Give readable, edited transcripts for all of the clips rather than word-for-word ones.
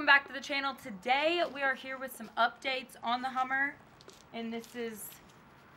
back to the channel. Today we are here with some updates on the Hummer, and this is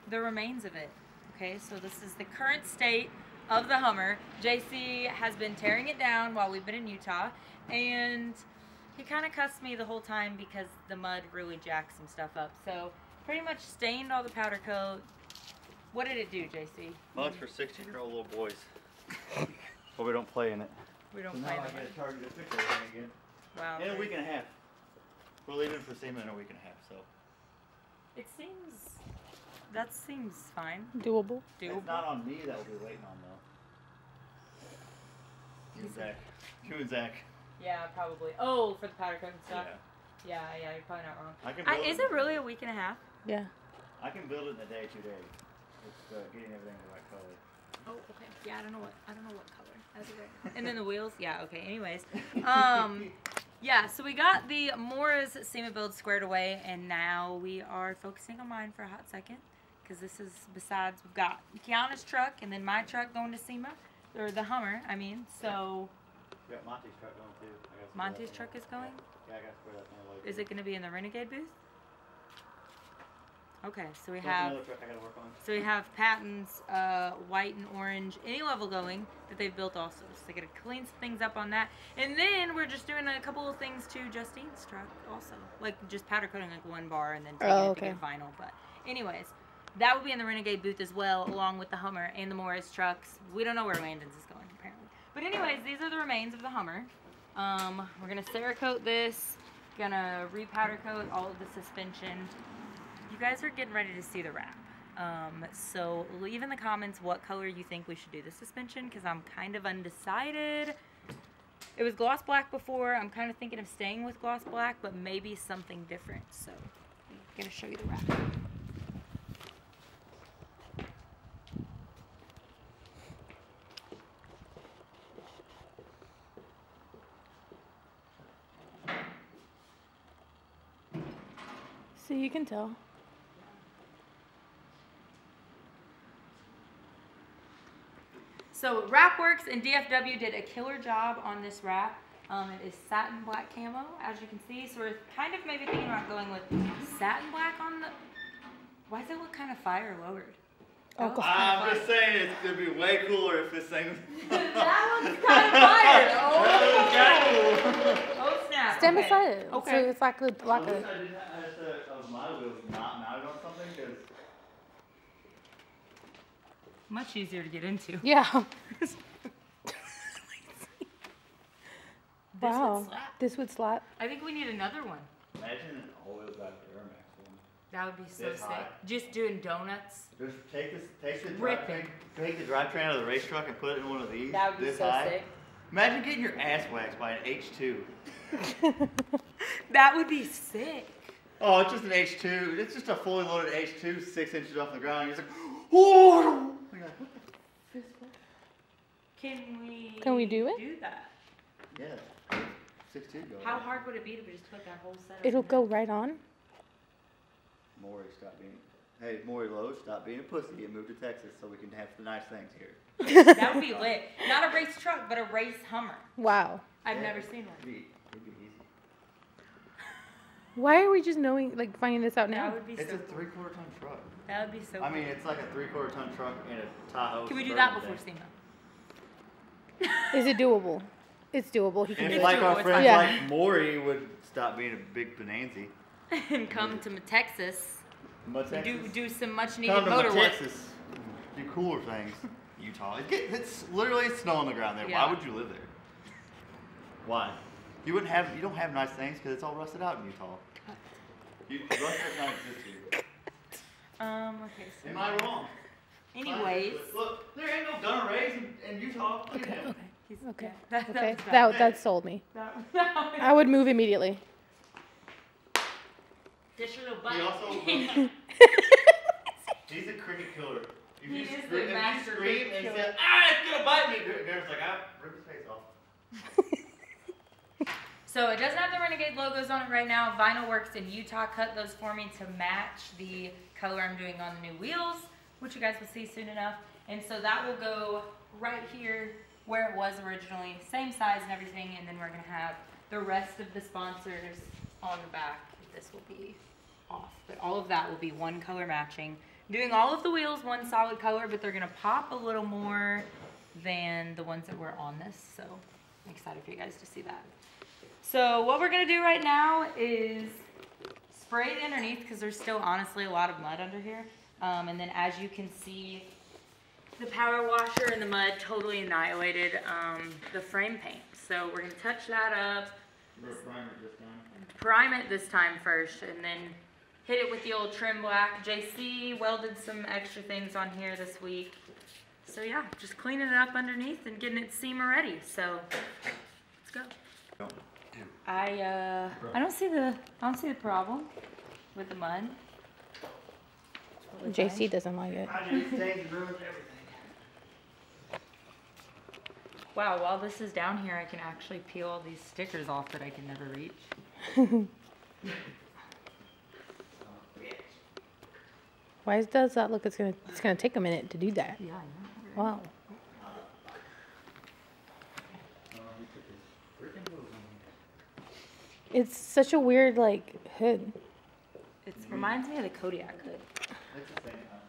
the remains of it. Okay, so this is the current state of the Hummer. JC has been tearing it down while we've been in Utah, and he kind of cussed me the whole time because the mud really jacked some stuff up. So pretty much stained all the powder coat. What did it do, JC? Mud's for 16-year-old little boys. But we don't play in it. We don't so play in now it. I get charged to fix everything again. Wow. In a week and a half. We're leaving for SEMA in a week and a half, so. It seems, that seems fine. Doable. It's not on me that we'll be waiting on, though. You and Zach. You and Zach. Yeah, probably. Oh, for the powder coat and stuff? Yeah. Yeah, you're probably not wrong. I can build Is it really a week and a half? Yeah. I can build it in a day, 2 days. It's getting everything the right color. Oh, okay. Yeah, I don't know what color. As of right now. And then the wheels. Yeah. Okay. Anyways, yeah. So we got the Morris SEMA build squared away, and now we are focusing on mine for a hot second, because this is besides we've got Kiana's truck and then my truck going to SEMA, or the Hummer. I mean, so. Yeah, Monty's truck going too. Monty's truck is going. Yeah, I got to square that thing away. Is it going to be in the Renegade booth? Okay, so we That's have. another truck I got to work on. So we have Patton's white and orange any level going that they've built also. So they got to clean some things up on that. And then we're just doing a couple of things to Justine's truck also. Like just powder coating like one bar and then taking it to get vinyl. But anyways, that will be in the Renegade booth as well, along with the Hummer and the Morris trucks. We don't know where Landon's is going apparently. But anyways, these are the remains of the Hummer. We're going to Cerakote this. Going to repowder coat all of the suspension. You guys are getting ready to see the wrap. So leave in the comments what color you think we should do the suspension, because I'm kind of undecided. It was gloss black before. I'm kind of thinking of staying with gloss black, but maybe something different. So I'm going to show you the wrap. So you can tell. So Wrapworks and DFW did a killer job on this wrap. It is satin black camo, as you can see. So we're kind of maybe thinking about going with satin black on the... Why does it look kind of fire lowered? Oh, God. I'm just saying it's going to be way cooler if this thing... That looks kind of fire. Oh, oh snap. Stand Okay. beside it. Okay. So it's like a... I wish I didn't have my wheels not mounted on something, because... Much easier to get into. Yeah. This Wow. would slap. This would slap. I think we need another one. Imagine an all-wheel drive Air Max one. That would be so This sick. high. Just doing donuts. Just take the Ripping. drivetrain out of the race truck and put it in one of these. That would be this so high. sick. Imagine getting your ass waxed by an H2. That would be sick. Oh, it's just an H2. It's just a fully loaded H2, 6 inches off the ground. You're just like, whoa! You're like, what the fist? Can we do it? Do that. Yeah. 6'2" go. How hard would it be to just put that whole set? It'll go right on. Maury, stop being. Hey, Maury Lowe, stop being a pussy and move to Texas so we can have the nice things here. That would be lit. Not a race truck, but a race Hummer. Wow. I've never seen one. It'd be easy. Why are we just finding this out That now? would be It's so a cool. 3/4 ton truck. That would be so I mean, cool. it's like a 3/4 ton truck in a Tahoe. Can we do Suburban that before thing. SEMA? Is it doable? It's doable. He can And do if it. like our doable, it's friends fine. like Maury would stop being a big bonanza. And come to Texas. Do some much needed Come to motor work. Texas. Do cooler things. Utah. It's literally snow on the ground there. Yeah. Why would you live there? Why? You don't have nice things because it's all rusted out in Utah. Rusted not exist here. Okay. So Am I wrong? anyways. Look, there ain't no gun rays in Utah. Okay. Yeah. Okay. Yeah, Okay. was bad. That sold me. That I would move immediately. Dish your little butt. He also he's a cricket killer. If He you is the scream, if master you scream cricket and killer. say, it's gonna bite me, Garrett's like, rip his face off. So it doesn't have the Renegade logos on it right now. Vinyl Works in Utah cut those for me to match the color I'm doing on the new wheels, which you guys will see soon enough. And so that will go right here where it was originally, same size and everything. And then we're gonna have The rest of the sponsors on the back, this will be off. But all of that will be one color matching. Doing all of the wheels one solid color, but they're gonna pop a little more than the ones that were on this. So I'm excited for you guys to see that. So what we're gonna do right now is spray it underneath because there's still honestly a lot of mud under here. And then as you can see, the power washer and the mud totally annihilated the frame paint. So we're gonna touch that up. Prime it this time first, and then hit it with the old trim black. JC welded some extra things on here this week. So yeah, just cleaning it up underneath and getting it SEMA ready. So let's go. I don't see the problem with the mud. Totally JC fine. doesn't like it. I just stains and ruins everything. Wow, while this is down here, I can actually peel all these stickers off that I can never reach. Why does that look? It's gonna take a minute to do that. Yeah, I know. Wow. It's such a weird like hood. It reminds me of the Kodiak hood. It's the same concept.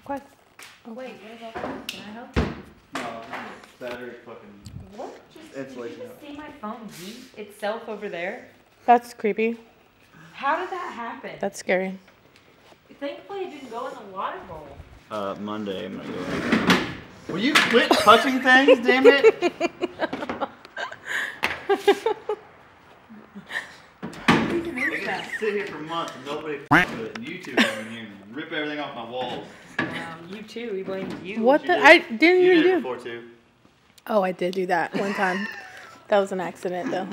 Okay. Wait, what about that? Can I help you? No, battery fucking. What? Did Insulation. you just see my phone heat itself over there? That's creepy. How did that happen? That's scary. Thankfully, it didn't go in the water bowl. Monday I'm gonna go. Will you quit touching things, damn it? Who can I move can that? sit here for months and nobody with it, and you two come in here and rip everything off my walls. You too. We blame you. What You the? did. I didn't You even did it do. before too. Oh, I did do that one time. That was an accident though.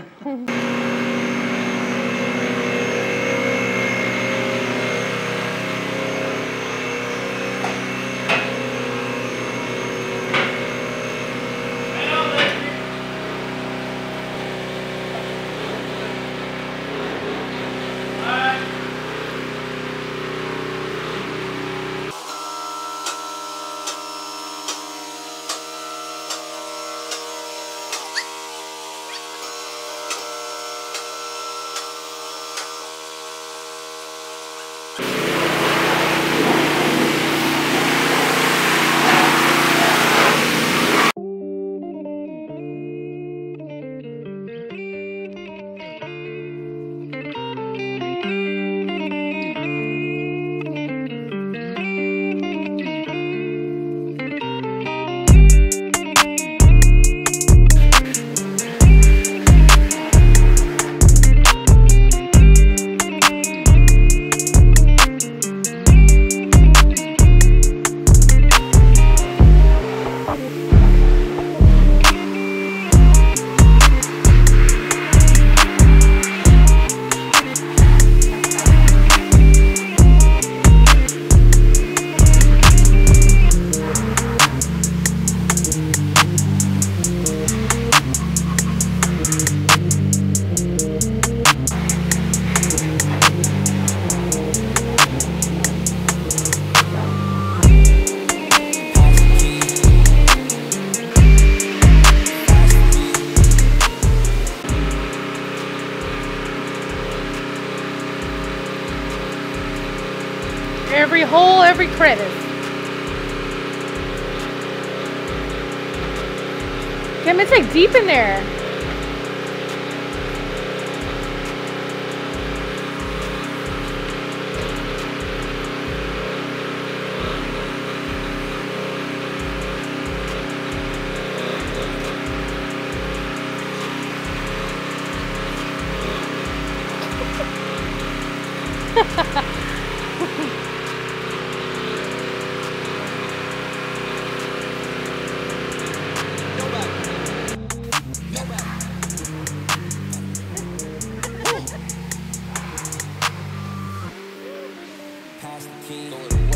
hole, every crevice. Kim, it's like deep in there. Pass the key.